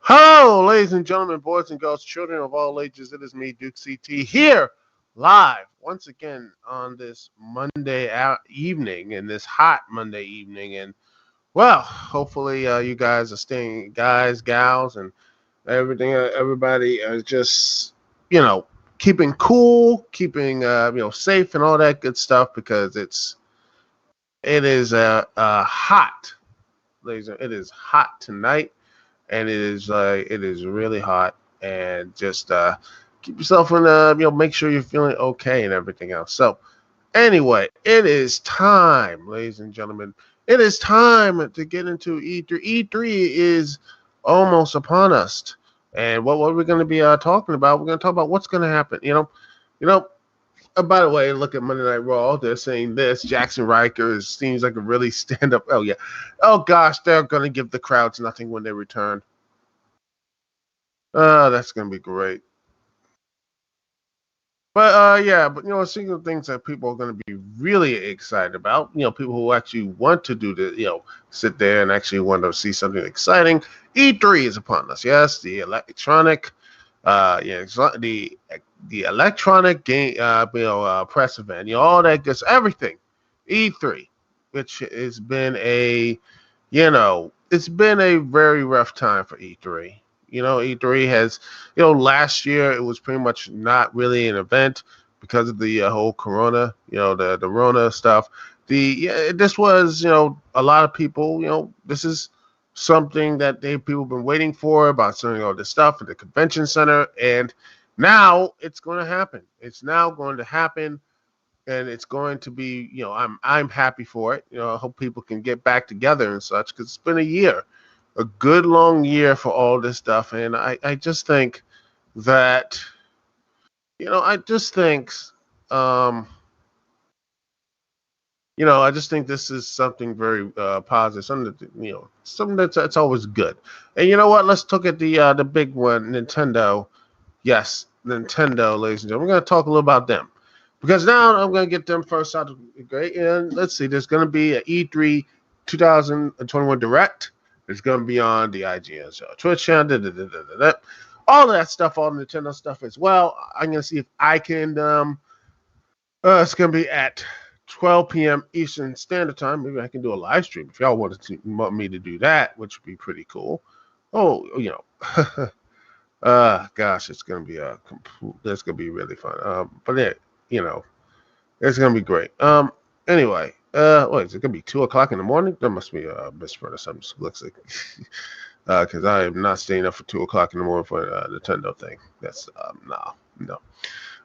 Hello, ladies and gentlemen, boys and girls, children of all ages. It is me, Dukect here, live once again on this Monday evening, and this hot Monday evening. And well, hopefully, you guys are staying, guys, gals, and everything. Everybody is just, keeping cool, keeping, safe, and all that good stuff because it is hot, ladies. It is hot tonight and it is really hot, and just keep yourself in make sure you're feeling okay and everything else. So Anyway, it is time, ladies and gentlemen. It is time to get into E3. E3 is almost upon us. And what we're going to be talking about, we're going to talk about what's going to happen. You know. By the way, look at Monday Night Raw. They're saying this. Jackson Riker seems like a really stand-up. Oh yeah. Oh gosh, they're going to give the crowds nothing when they return. That's going to be great. But yeah, but single things that people are going to be really excited about. People who actually want to do the, sit there and actually want to see something exciting. E3 is upon us. Yes, the electronic, yeah, the electronic game, press event. All that gets everything. E3, which has been it's been a very rough time for E3. E3 has, last year it was pretty much not really an event because of the whole Corona, the Rona stuff. This was, a lot of people, this is something that people have been waiting for about selling all this stuff at the convention center, and now it's going to happen. It's now going to happen, and it's going to be, I'm happy for it. I hope people can get back together and such, because it's been a year, a good long year for all this stuff, and I just think that, I just think, um, I just think this is something very positive, something that, something that's always good. And you know what? Let's look at the big one, Nintendo. Yes, Nintendo, ladies and gentlemen. We're going to talk a little about them. Because now I'm going to get them first out. Great. And let's see, there's going to be an E3 2021 Direct. It's going to be on the IGN show, Twitch channel, all of that stuff, all the Nintendo stuff as well. I'm going to see if I can, it's going to be at 12 p.m. Eastern Standard Time. Maybe I can do a live stream if y'all want me to do that, which would be pretty cool. Oh, gosh, it's gonna be that's gonna be really fun. But it's gonna be great. Anyway, what is it gonna be 2 o'clock in the morning? There must be a misprint or something. Looks like, because I am not staying up for 2 o'clock in the morning for a Nintendo thing. That's no.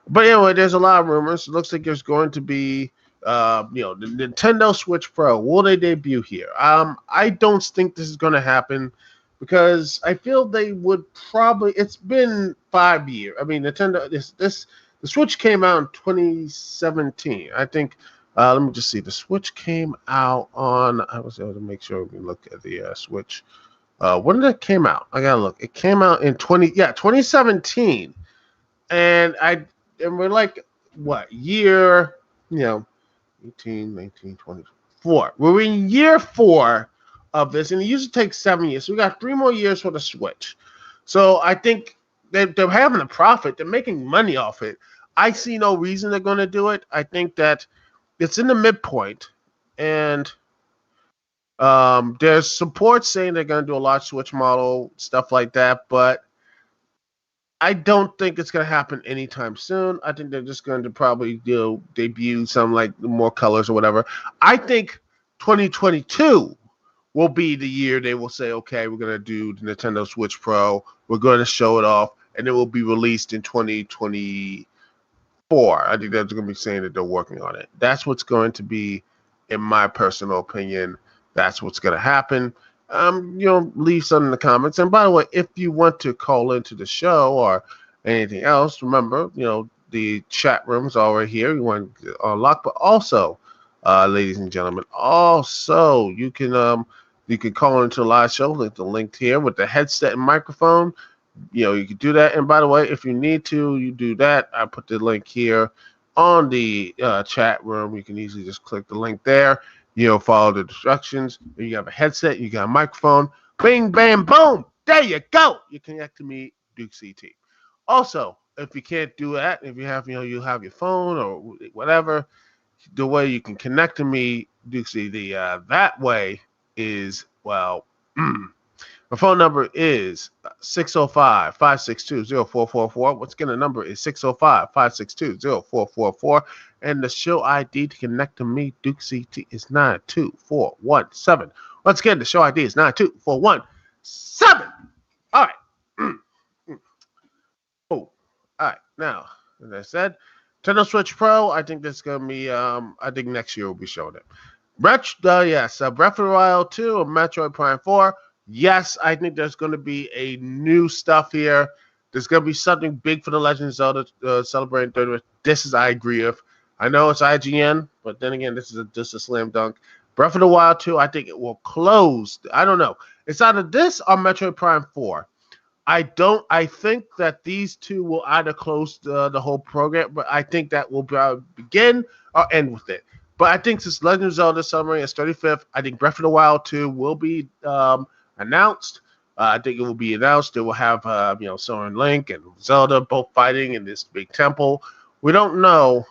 But anyway, there's a lot of rumors. It looks like there's going to be, the Nintendo Switch Pro. Will they debut here? I don't think this is going to happen because I feel they would probably. It's been 5 years. I mean, Nintendo. The Switch came out in 2017. I think. Let me just see. The Switch came out on. I was able to make sure we look at the Switch. When did it came out? I gotta look. It came out in 2017, and we're like, what year? 18, 19, 24. We're in year 4 of this, and it usually takes 7 years. So we got 3 more years for the Switch. So I think they're having a profit. They're making money off it. I see no reason they're going to do it. I think that it's in the midpoint, and there's support saying they're going to do a large Switch model, stuff like that, but I don't think it's going to happen anytime soon. I think they're just going to probably debut some like more colors or whatever. I think 2022 will be the year they will say, okay, we're going to do the Nintendo Switch Pro. We're going to show it off, and it will be released in 2024. I think they're going to be saying that they're working on it. That's what's going to be, in my personal opinion. That's what's going to happen. Leave something in the comments. And by the way, if you want to call into the show or anything else, remember, the chat room's already here. You want to unlock, but also, ladies and gentlemen, also you can call into the live show. The link here with the headset and microphone. You can do that. And by the way, if you need to, you do that. I put the link here on the chat room. You can easily just click the link there. Follow the instructions. You have a headset, you got a microphone. Bing, bam, boom. There you go. You connect to me, Dukect. Also, if you can't do that, if you have, you have your phone or whatever, the way you can connect to me, Dukect, that way is, well, my phone number is 605-562-0444. Once again, the number is 605-562-0444. And the show ID to connect to me, Dukect, is 92417. Once again, the show ID is 92417. All right. Oh, all right. Now, as I said, Nintendo Switch Pro, I think that's gonna be. I think next year we'll be showing it. Yes, Breath of the Wild 2 or Metroid Prime 4. Yes, I think there's going to be a new stuff here. There's going to be something big for the Legend of Zelda celebrating 30th. This is I agree with. I know it's IGN, but then again, this is just a slam dunk. Breath of the Wild 2, I think it will close. I don't know. It's either this or Metroid Prime 4. I think that these two will either close the whole program, but I think that will begin or end with it. But I think since Legend of Zelda celebrating its 35th, I think Breath of the Wild 2 will be announced. I think it will be announced. It will have Sora and Link and Zelda both fighting in this big temple. We don't know.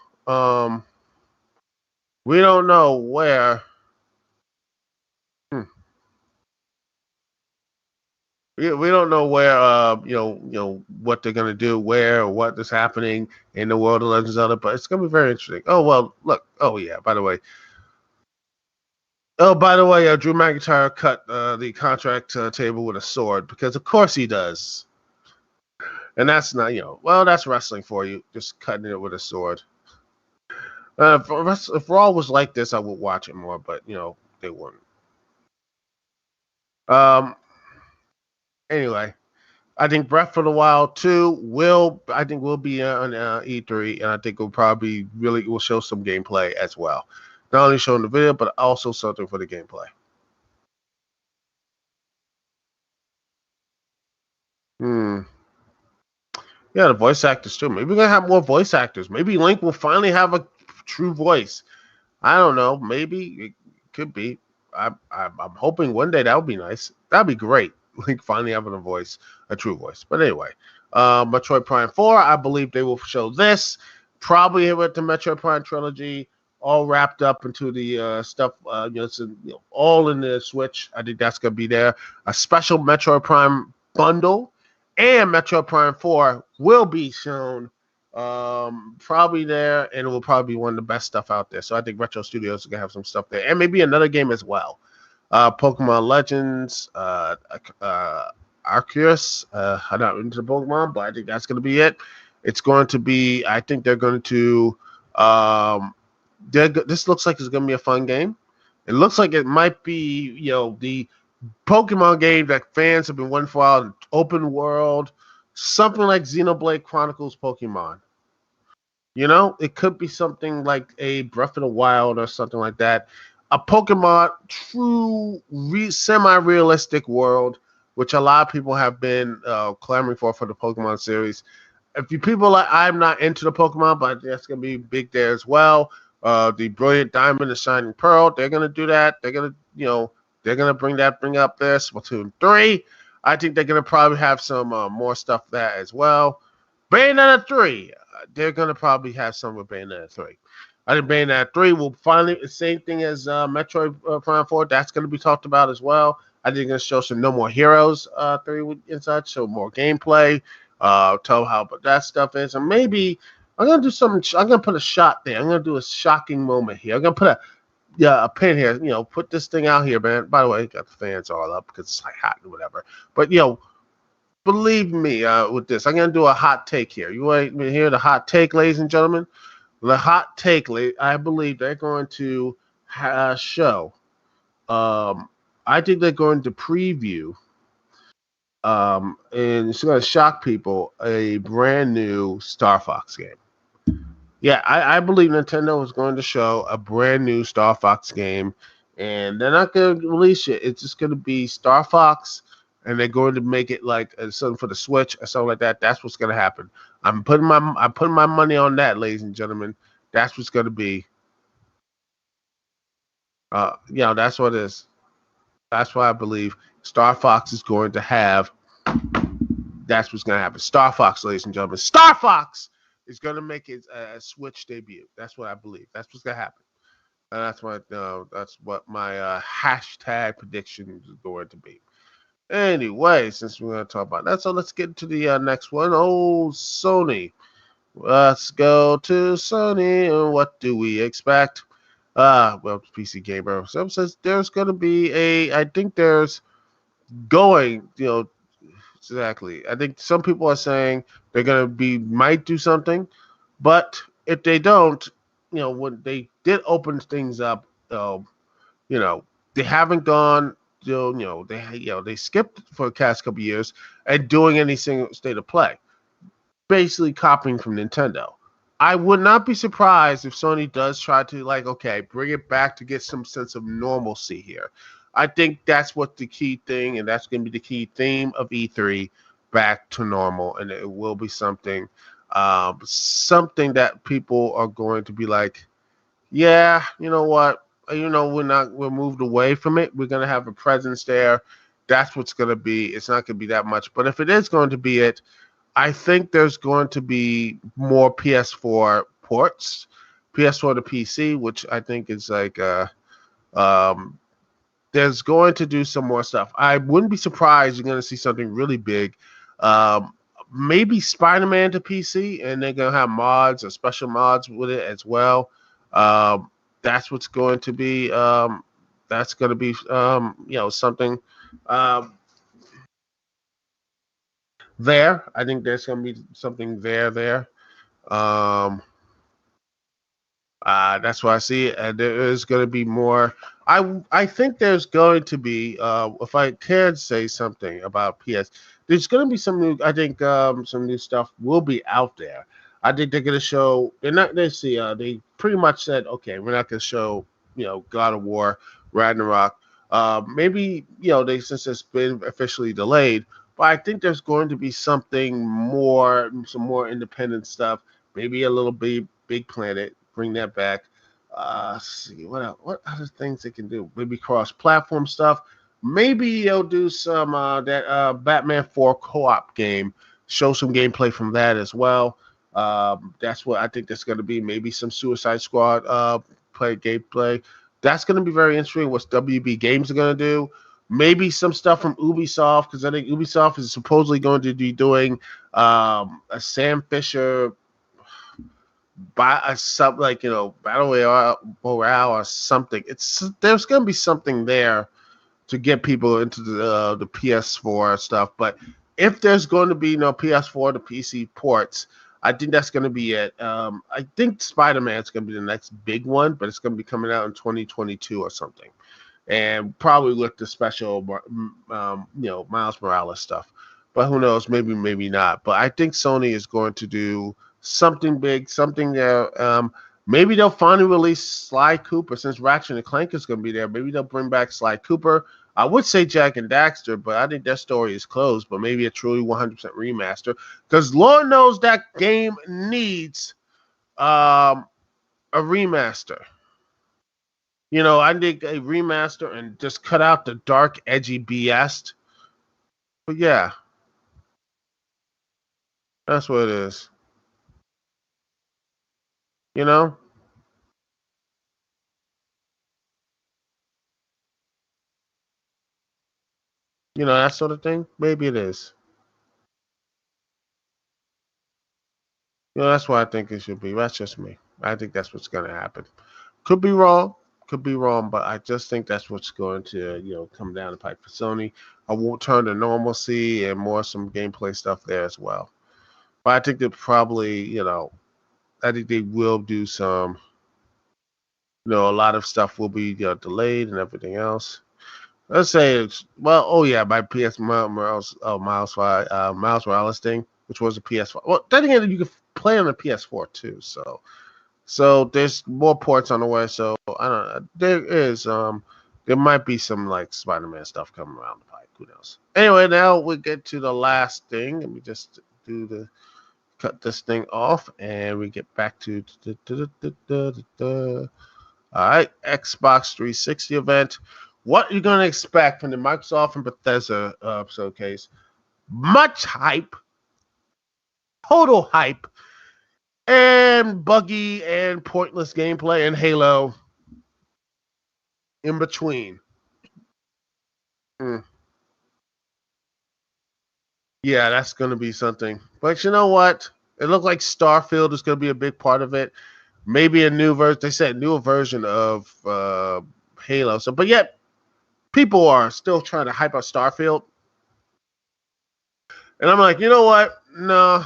We don't know where. Hmm, we don't know where what they're gonna do, where or what is happening in the world of Legend of Zelda, but it's gonna be very interesting. Oh well, look. Oh yeah. By the way, Drew McIntyre cut the contract table with a sword because of course he does, and that's not well that's wrestling for you, just cutting it with a sword. If Raw was like this, I would watch it more, but they wouldn't. Um. Anyway. I think Breath of the Wild 2 will be on E3, and I think will show some gameplay as well. Not only showing the video, but also something for the gameplay. Hmm. Yeah, the voice actors too. Maybe we're gonna have more voice actors. Maybe Link will finally have a true voice. I don't know. Maybe it could be. I'm hoping one day that would be nice. That'd be great. Link finally having a true voice. But anyway, Metroid Prime 4, I believe they will show this. Probably with the Metroid Prime trilogy all wrapped up into the stuff, all in the Switch. I think that's going to be there. A special Metroid Prime bundle and Metroid Prime 4 will be shown probably there, and it will probably be one of the best stuff out there. So I think Retro Studios are gonna have some stuff there, and maybe another game as well. Pokemon Legends, Arceus. I'm not into Pokemon, but I think that's gonna be it. It's going to be. I think they're going to. This looks like it's gonna be a fun game. It looks like it might be, the Pokemon game that fans have been wanting for a while, open world, something like Xenoblade Chronicles Pokemon. It could be something like a Breath of the Wild or something like that. A Pokemon true semi-realistic world, which a lot of people have been clamoring for the Pokemon series. If you people like, I'm not into the Pokemon, but that's gonna be big there as well. The Brilliant Diamond and Shining Pearl, they're gonna do that. They're gonna, bring up there. Splatoon 3. I think they're gonna probably have some more stuff there as well. Bayonetta 3, they're gonna probably have some with Bayonetta 3. I think Bayonetta 3 will finally the same thing as Metroid Prime 4. That's gonna be talked about as well. I think they're gonna show some No More Heroes 3 and such, show more gameplay. Tell how but that stuff is, and maybe I'm gonna do something. I'm gonna put a shot there. I'm gonna do a shocking moment here. I'm gonna put a pin here. Put this thing out here, man. By the way, got the fans all up because it's like hot and whatever. But believe me, with this, I'm gonna do a hot take here. You want to hear the hot take, ladies and gentlemen? The hot take, I believe they're going to show. I think they're going to preview. And it's going to shock people, a brand new Star Fox game. Yeah, I believe Nintendo is going to show a brand new Star Fox game, and they're not going to release it. It's just going to be Star Fox, and they're going to make it like something for the Switch or something like that. That's what's going to happen. I'm putting my money on that, ladies and gentlemen. That's what's going to be. That's what it is. That's why I believe Star Fox is going to have. That's what's going to happen. Star Fox, ladies and gentlemen. Star Fox is going to make its Switch debut. That's what I believe. That's what's going to happen. That's what my hashtag prediction is going to be. Anyway, since we're going to talk about that, so let's get to the next one. Oh, Sony. Let's go to Sony. And what do we expect? Well, PC Gamer. So it says there's going to be I think there's going, exactly. I think some people are saying they're going to might do something, but if they don't, when they did open things up, you know, they haven't gone. They skipped for the past couple years and doing any single state of play, basically copying from Nintendo. I would not be surprised if Sony does try to okay, bring it back to get some sense of normalcy here. I think that's what the key thing, and that's going to be the key theme of E3, back to normal, and it will be something that people are going to be like, yeah, you know what, we're moved away from it. We're going to have a presence there. That's what's going to be. It's not going to be that much, but if it is going to be it, I think there's going to be more PS4 ports, PS4 to PC, which I think is um, there's going to do some more stuff. I wouldn't be surprised you're going to see something really big. Um, Maybe Spider-Man to PC, and they're going to have mods or special mods with it as well. That's what's going to be. That's going to be something there. I think there's going to be something there. Um, that's why I see it. And there is going to be more. I think there's going to be, if I can say something about PS, there's going to be some new. I think some new stuff will be out there. I think they're going to show. They're not. Let's see. They pretty much said, okay, we're not going to show, God of War, Ragnarok. Maybe they, since it's been officially delayed. But I think there's going to be something more, some more independent stuff. Maybe a little big planet. Bring that back. Let's see what else, what other things they can do. Maybe cross-platform stuff. Maybe they'll do some that Batman 4 co-op game. Show some gameplay from that as well. That's what I think that's going to be. Maybe some Suicide Squad play gameplay. That's going to be very interesting. What WB Games are going to do. Maybe some stuff from Ubisoft, because I think Ubisoft is supposedly going to be doing a Sam Fisher by a sub, battle royale or something. There's gonna be something there to get people into the PS4 stuff. But if there's going to be no PS4 to PC ports, I think that's going to be it. I think Spider-Man's going to be the next big one, but it's going to be coming out in 2022 or something, and probably with the special, Miles Morales stuff. But who knows? Maybe not. But I think Sony is going to do something big, something there. Maybe they'll finally release Sly Cooper, since Ratchet and Clank is going to be there. Maybe they'll bring back Sly Cooper. I would say Jack and Daxter, but I think that story is closed. But maybe a truly 100% remaster, because Lord knows that game needs a remaster. I think a remaster and just cut out the dark, edgy BS. But yeah, that's what it is. You know, that sort of thing. Maybe it is. That's what I think it should be. That's just me. I think that's what's going to happen. Could be wrong. Could be wrong, but I just think that's what's going to, come down the pipe for Sony. I won't turn to normalcy and more some gameplay stuff there as well. But I think that probably, I think they will do some, a lot of stuff will be delayed and everything else. Let's say it's my Miles Morales thing, which was a PS4. Well, then again, you can play on the PS4 too. So there's more ports on the way. So I don't know. There might be some Spider-Man stuff coming around the pipe. Who knows? Anyway, now we get to the last thing. Let me just cut this thing off, and we get back to all right, Xbox 360 event. What are you going to expect from the Microsoft and Bethesda showcase? Much hype, total hype, and buggy and pointless gameplay, and Halo in between. Mm. Yeah, that's going to be something. But you know what? It looked like Starfield is going to be a big part of it. Maybe a new version. They said newer version of Halo. So, but yet people are still trying to hype up Starfield. And I'm like, you know what? No.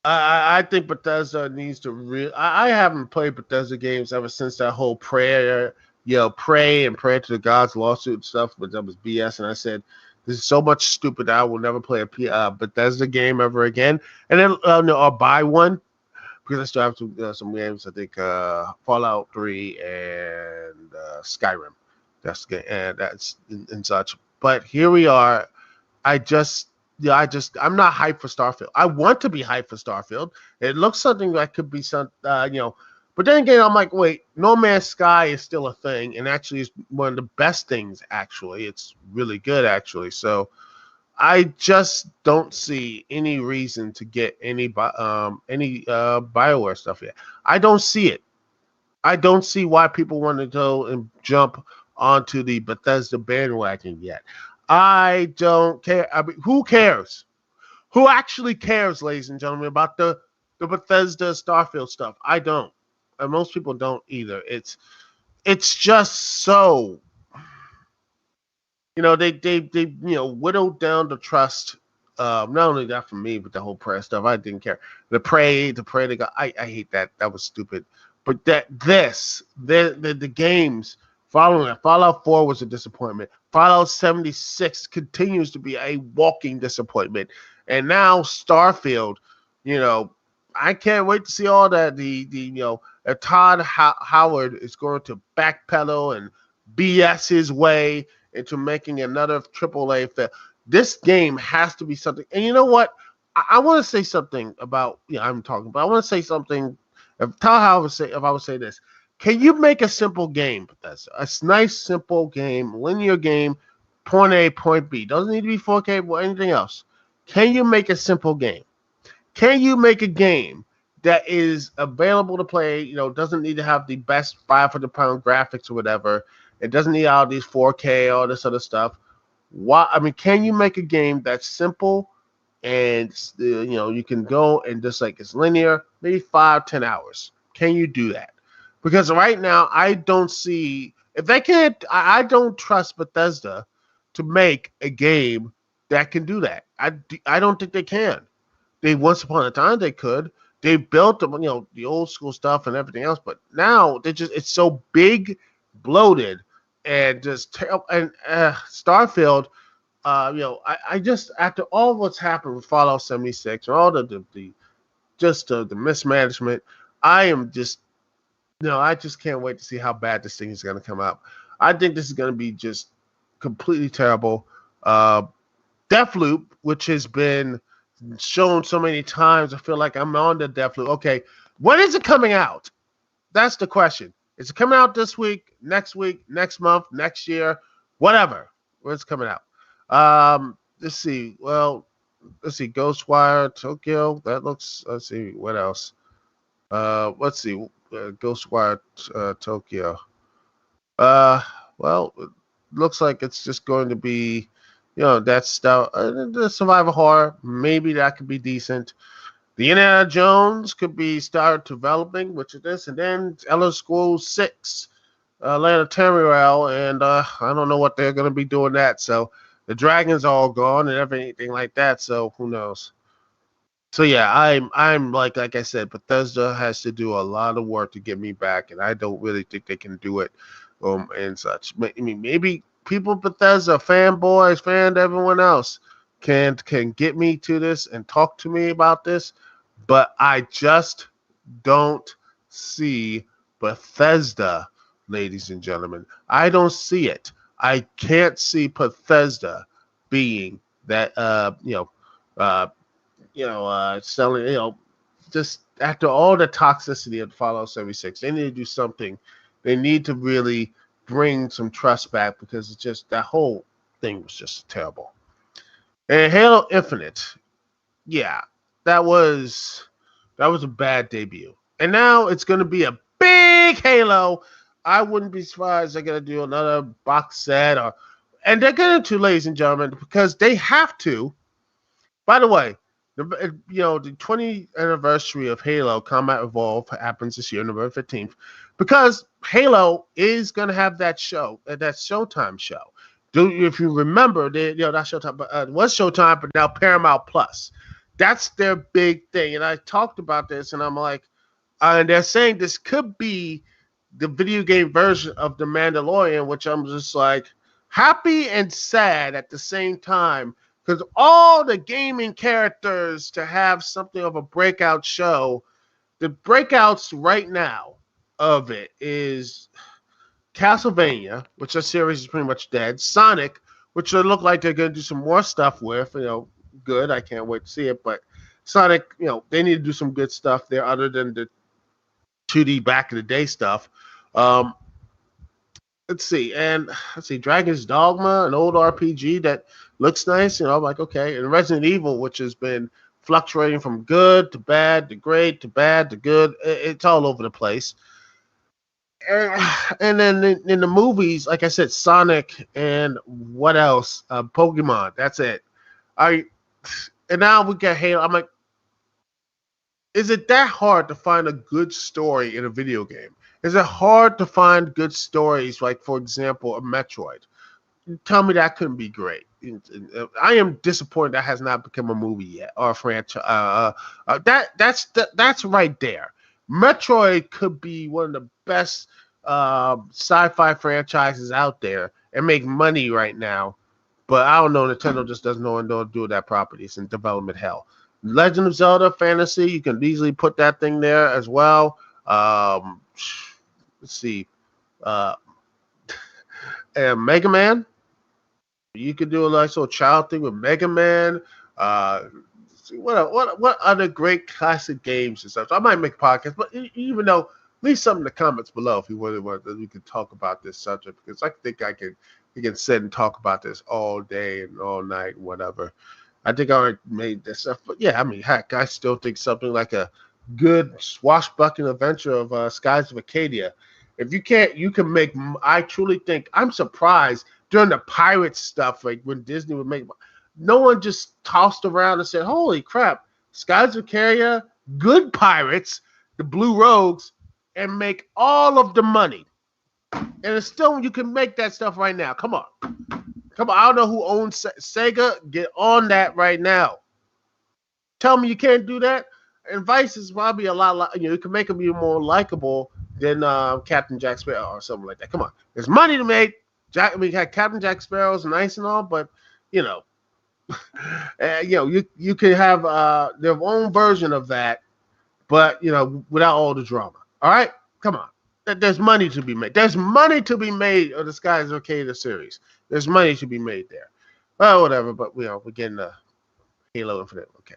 I think Bethesda needs to I haven't played Bethesda games ever since that whole prayer, pray and pray to the gods lawsuit stuff, but that was BS. And I said, this is so much stupid that I will never play a Bethesda game ever again. And then no, I'll buy one because I still have some games. I think Fallout 3 and Skyrim. And such. But here we are. I just I'm not hyped for Starfield. I want to be hyped for Starfield. It looks something that could be but then again, I'm like, wait, No Man's Sky is still a thing, and actually is one of the best things. Actually, it's really good. Actually, so I just don't see any reason to get any Bioware stuff yet. I don't see it. I don't see why people want to go and jump onto the Bethesda bandwagon yet. I don't care. I mean, who cares? Who actually cares, ladies and gentlemen, about the Bethesda Starfield stuff? I don't. And most people don't either. It's just so they whittled down the trust. Not only that for me, but the whole prayer stuff. I didn't care. The pray to God. I hate that. That was stupid. But the games following it, Fallout 4 was a disappointment. Fallout 76 continues to be a walking disappointment. And now Starfield, I can't wait to see all that. If Todd Howard is going to backpedal and BS his way into making another AAA film. This game has to be something. And you know what? I want to say something about. I'm talking, but I want to say something. If I would say this, can you make a simple game? That's a nice, simple game, linear game, point A, point B. Doesn't need to be 4K or anything else. Can you make a simple game? Can you make a game that is available to play? Doesn't need to have the best 500-pound graphics or whatever. It doesn't need all these 4K, all this other stuff. Can you make a game that's simple and you can go and just like it's linear, maybe 5-10 hours? Can you do that? Because right now I don't see if they can't. I don't trust Bethesda to make a game that can do that. I don't think they can. They once upon a time they could. They built the old school stuff and everything else, but now it's so big, bloated, and just terrible. And Starfield, I just after all what's happened with Fallout 76 and all the mismanagement, I am just I just can't wait to see how bad this thing is going to come out. I think this is going to be just completely terrible. Deathloop, which has been shown so many times, I feel like I'm on the Deathloop. Okay, when is it coming out? That's the question. Is it coming out this week, next month, next year, whatever? When's it coming out? Let's see. Ghostwire Tokyo. That looks. Let's see. What else? Let's see. Ghostwire Tokyo. Well, it looks like it's just going to be, that's the survival horror. Maybe that could be decent. The Indiana Jones could be started developing, which is this, and then Elder Scrolls 6, Land of Tamriel, and I don't know what they're going to be doing that. So the dragon's all gone and everything like that. So who knows? So yeah, I'm like I said, Bethesda has to do a lot of work to get me back, and I don't really think they can do it, and such. Maybe people Bethesda fanboys, everyone else can get me to this and talk to me about this, but I just don't see Bethesda, ladies and gentlemen. I don't see it. I can't see Bethesda being that selling, just after all the toxicity of Fallout 76, they need to do something. They need to really bring some trust back because it's just that whole thing was just terrible. And Halo Infinite, yeah, that was a bad debut. And now it's going to be a big Halo. I wouldn't be surprised they're going to do another box set and they're going to, ladies and gentlemen, because they have to. By the way, the 20th anniversary of Halo Combat Evolved happens this year, November 15th, because Halo is going to have that show, that Showtime show. If you remember, that Showtime was Showtime, but now Paramount Plus. That's their big thing. And I talked about this, and I'm like, and they're saying this could be the video game version of The Mandalorian, which I'm just like happy and sad at the same time because all the gaming characters to have something of a breakout show, the breakouts right now of it is Castlevania, which that series is pretty much dead. Sonic, which they look like they're going to do some more stuff with. Good. I can't wait to see it. But Sonic, they need to do some good stuff there other than the 2D back in the day stuff. Um, let's see, Dragon's Dogma, an old RPG that looks nice. I'm like, okay. And Resident Evil, which has been fluctuating from good to bad to great to bad to good. It's all over the place. And then in the movies, like I said, Sonic and what else? Pokemon. That's it. And now we get Halo. I'm like, is it that hard to find a good story in a video game? Is it hard to find good stories, like, for example, a Metroid? Tell me that couldn't be great. I am disappointed that has not become a movie yet or a franchise. That's right there. Metroid could be one of the best sci-fi franchises out there and make money right now. But I don't know. Nintendo just doesn't know and don't do that property. It's in development hell. Legend of Zelda Fantasy, you can easily put that thing there as well. Let's see. And Mega Man. You could do a nice little child thing with Mega Man. See what other great classic games and stuff. So I might make a podcast, but even though, leave something in the comments below if you really want that we can talk about this subject, because I think we can sit and talk about this all day and all night and whatever. I think I already made this stuff, but yeah, I mean, heck, I still think something like a good swashbuckling adventure of Skies of Acadia. If you can't, you can make. I truly think I'm surprised during the pirate stuff, like when Disney would make. No one just tossed around and said, "Holy crap, Skies of Acadia, good pirates, the Blue Rogues, and make all of the money." And it's still you can make that stuff right now. Come on. I don't know who owns Sega. Get on that right now. Tell me you can't do that. And Vice is probably a lot. You can make them be more likable than Captain Jack Sparrow or something like that. Come on, there's money to make. We had Captain Jack Sparrow's nice and all, but you can have their own version of that, but without all the drama. All right, come on. There's money to be made. There's money to be made of the Skies of Arcadia series. There's money to be made there. Well, whatever. But we're getting the Halo Infinite. Okay.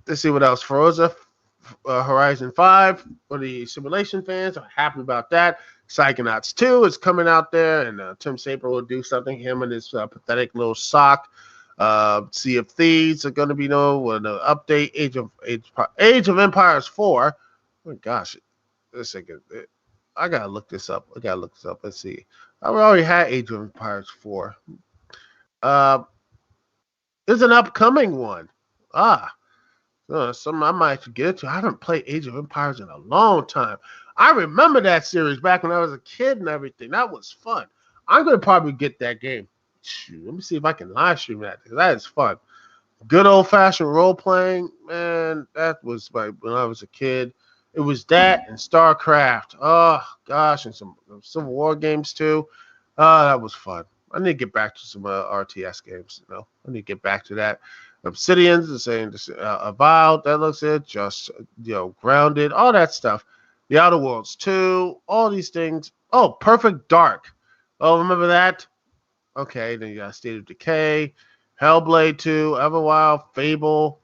Let's see what else. Forza Horizon 5 for the simulation fans. I'm happy about that. Psychonauts 2 is coming out there, and Tim Saper will do something. Him and his pathetic little sock. Sea of Thieves are going to be an update. Age of Empires 4. Oh my gosh. A second. I gotta look this up. Let's see. I already had Age of Empires 4. There's an upcoming one. Something I might forget to. I haven't played Age of Empires in a long time. I remember that series back when I was a kid and everything. That was fun. I'm gonna probably get that game. Shoot, let me see if I can live stream that, because that is fun. Good old fashioned role playing, man. That was like when I was a kid. It was that and StarCraft. Oh gosh, and some Civil War games too. That was fun. I need to get back to some RTS games. I need to get back to that. Obsidian's the same. Avowed, that looks it. Just Grounded, all that stuff. The Outer Worlds 2, all these things. Oh, Perfect Dark. Oh, remember that? Okay, then you got State of Decay, Hellblade 2, Everwild, Fable.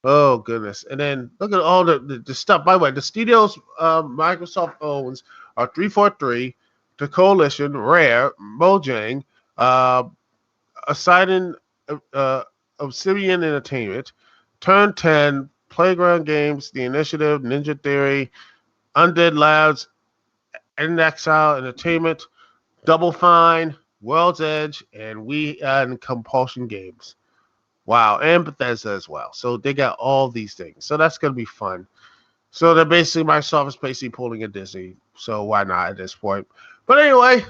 Oh goodness! And then look at all the stuff. By the way, the studios Microsoft owns are 343, The Coalition, Rare, Mojang, Asiden, Obsidian Entertainment, Turn 10, Playground Games, The Initiative, Ninja Theory, Undead Labs, In Exile Entertainment, Double Fine, World's Edge, and Compulsion Games. Wow, and Bethesda as well. So they got all these things. So that's going to be fun. So they're basically, Microsoft is basically pulling a Disney. So why not at this point? But anyway,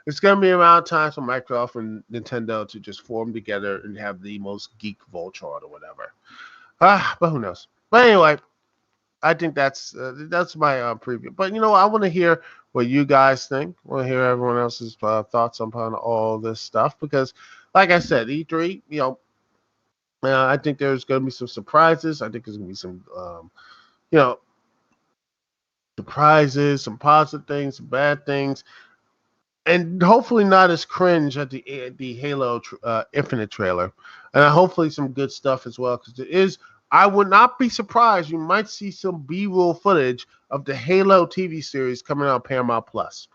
It's going to be around time for Microsoft and Nintendo to just form together and have the most geek Voltron or whatever. But who knows? But anyway, I think that's my preview. But I want to hear what you guys think. I want to hear everyone else's thoughts upon all this stuff because, like I said, E3. I think there's going to be some surprises. I think there's going to be some, you know, surprises, some positive things, some bad things, and hopefully not as cringe at the Halo Infinite trailer, and hopefully some good stuff as well. Because there is, I would not be surprised. You might see some B-roll footage of the Halo TV series coming out on Paramount Plus.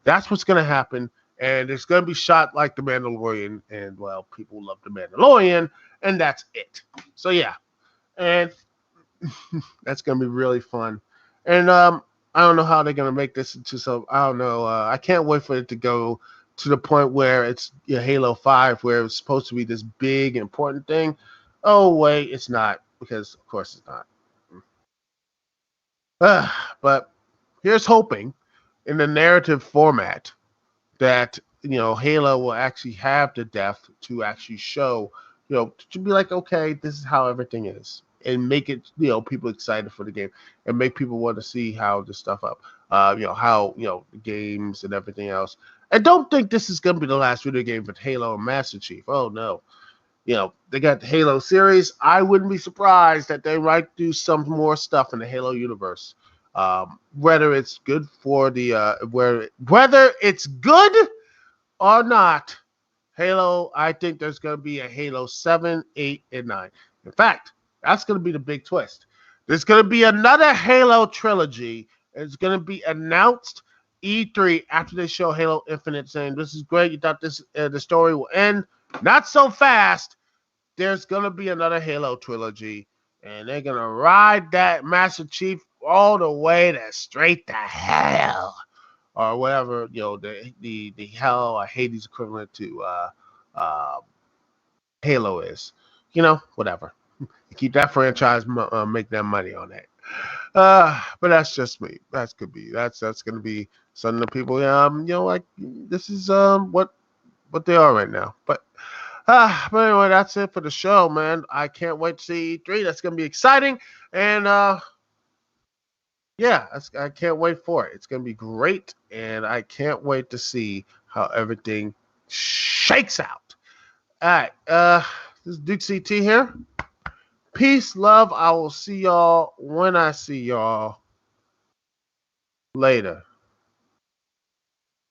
That's what's going to happen, and it's going to be shot like The Mandalorian, and well, people love The Mandalorian, and that's it. So yeah, and that's going to be really fun. And I don't know how they're going to make this into some. I don't know. I can't wait for it to go to the point where it's Halo 5, where it's supposed to be this big, important thing. Oh, wait, it's not. Because, of course, it's not. But here's hoping in the narrative format that Halo will actually have the depth to actually show, to be like, okay, this is how everything is, and make it, people excited for the game, and make people want to see how this stuff up, how the games and everything else. And don't think this is gonna be the last video game with Halo and Master Chief. Oh no, they got the Halo series. I wouldn't be surprised that they might do some more stuff in the Halo universe. Whether it's good for the whether it's good or not, Halo, I think there's going to be a Halo 7, 8, and 9. In fact, that's going to be the big twist. There's going to be another Halo trilogy. It's going to be announced E3 after they show Halo Infinite, saying, this is great. You thought the story will end. Not so fast. There's going to be another Halo trilogy, and they're going to ride that Master Chief all the way to straight to hell. Or whatever, the hell or Hades equivalent to Halo is. Whatever. Keep that franchise, make that money on that. But that's just me. That's going to be something that people, like, this is what they are right now. But anyway, that's it for the show, man. I can't wait to see E3. That's going to be exciting. And yeah, I can't wait for it. It's going to be great, and I can't wait to see how everything shakes out. All right, this is Dukect here. Peace, love. I will see y'all when I see y'all later.